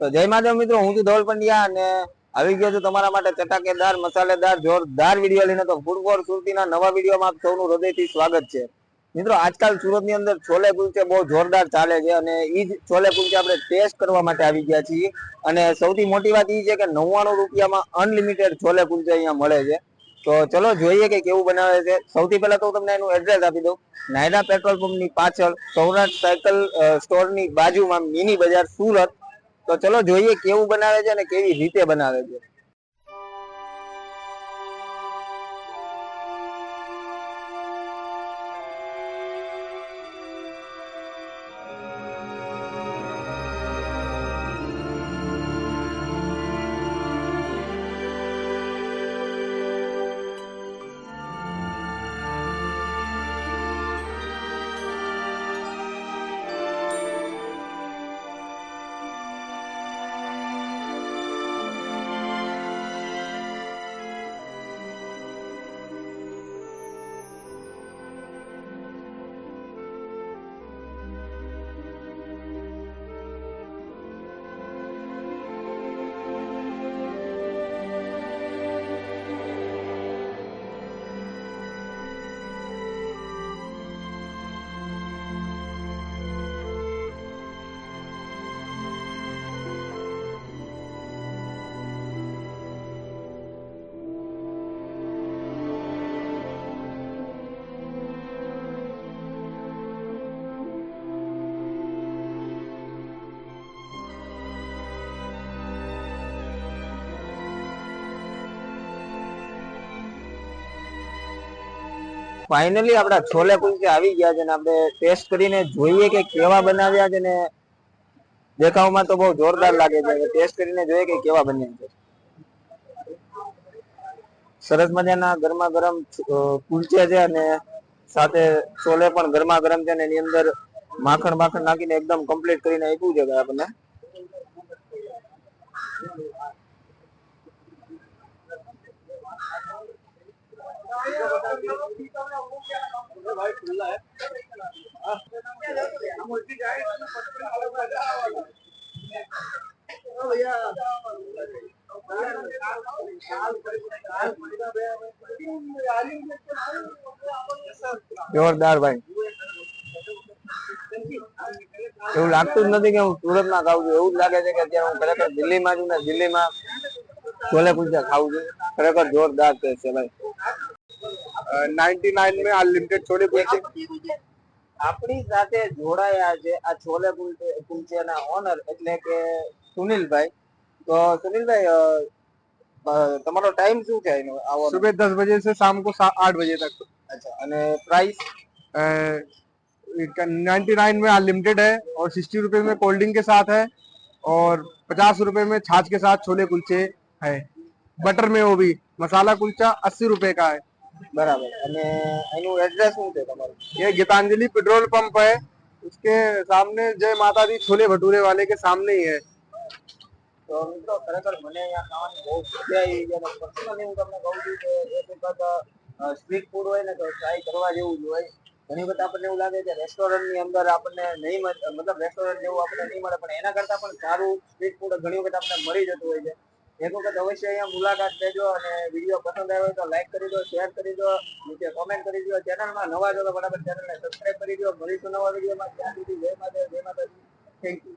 તો જય માધવ મિત્રો, હું છું ધવલ પંડ્યા અને આવી ગયો છું તમારા માટે ચટાકેદાર મસાલેદાર જોરદાર વિડીયો લઈને. તો ફૂડ ફોર સુરતીના નવા વિડીયોમાં આપ સૌનું હૃદયથી સ્વાગત છે. મિત્રો, આજકાલ સુરતની અંદર છોલે કુલચે બહુ જોરદાર ચાલે છે અને એ જ છોલે કુલચે આપણે ટેસ્ટ કરવા માટે આવી ગયા છીએ. અને સૌથી મોટી વાત એ છે કે 99 રૂપિયામાં અનલિમિટેડ છોલે કુલચે અહીંયા મળે છે. તો ચલો જોઈએ કે કેવું બનાવે છે. સૌથી પહેલા તો તમને એનું એડ્રેસ આપી દઉં. નાયડા પેટ્રોલ પંપની પાછળ સૌરાષ્ટ્ર સાયકલ સ્ટોરની બાજુમાં મિની બજાર સુરત. તો ચલો જોઈએ કેવું બનાવે છે અને કેવી રીતે બનાવે છે. ફાઇનલી આપડા છોલે કુલચે આવી ગયા છે ને આપણે ટેસ્ટ કરીને જોઈએ કે કેવા બનાવ્યા છે. ને દેખાવમાં તો બહુ જોરદાર લાગે છે. ટેસ્ટ કરીને જોઈએ કે કેવા બન્યા છે. સરસ મજાના ગરમા ગરમ કુલચે છે અને સાથે છોલે પણ ગરમા ગરમ છે ને એની અંદર માખણ નાખીને એકદમ કમ્પ્લીટ કરીને આપ્યું છે આપણને. જોરદાર ભાઈ, એવું લાગતું જ નથી કે હું સુરત માં ખાઉં છું. એવું જ લાગે છે કે અત્યારે હું ખરેખર દિલ્હીમાં છું ને દિલ્હીમાં છોલે કુલચા ખાઉં છું. ખરેખર જોરદાર ટેસ્ટ છે ભાઈ. 99 में अनलिमिटेड छोले कुलचे। આપણી સાથે જોડાયા છે આ છોલે કુલચેના ઓનર એટલે કે સુનિલભાઈ. તો સુનિલભાઈ, તમારો ટાઈમ શું છે એનો આવવાનો? सुबह 10 बजे से शाम को 8 बजे तक। અચ્છા, અને પ્રાઇસ? 99 में अनलिमिटेड है और 60 रुपए में कोल्ड ड्रिंक के साथ है और 50 रुपए में छाछ के साथ छोले कुलचे है। बटर में वो भी मसाला कुलचा 80 रुपए का है। બરાબર. અને એનું એડ્રેસ શું છે તમારું? ये गीतांजलि पेट्रोल पंप है, उसके सामने जय माता दी छोले भटूरे वाले के सामने ही है। તો મિત્રો, ખરેખર મને અહીંયા ખાવાની બહુ મજા આવી છે. પર્સનલી હું તમને કહું છું કે એક વખત સ્ટ્રીટ ફૂડ હોય ને તો ટ્રાય કરવા જેવું જ હોય. ઘણી વખત આપણને એવું લાગે કે રેસ્ટોરન્ટની અંદર આપણને નહીં મળે, મતલબ રેસ્ટોરન્ટ જેવું આપણને નહીં મળે, પણ એના કરતા પણ સારું સ્ટ્રીટ ફૂડ ઘણી વખત આપણને મળી જતું હોય છે. એક વખત અવશ્ય અહીંયા મુલાકાત લેજો અને વિડીયો પસંદ આવ્યો હોય તો લાઈક કરી દો, શેર કરી દો, નીચે કોમેન્ટ કરી દો. ચેનલમાં નવા છો તો ફટાફટ ચેનલને સબસ્ક્રાઇબ કરી દો. મળીશું નવા વિડીયોમાં. ત્યાં સુધી જય માતા, જય માતાજી. Thank you.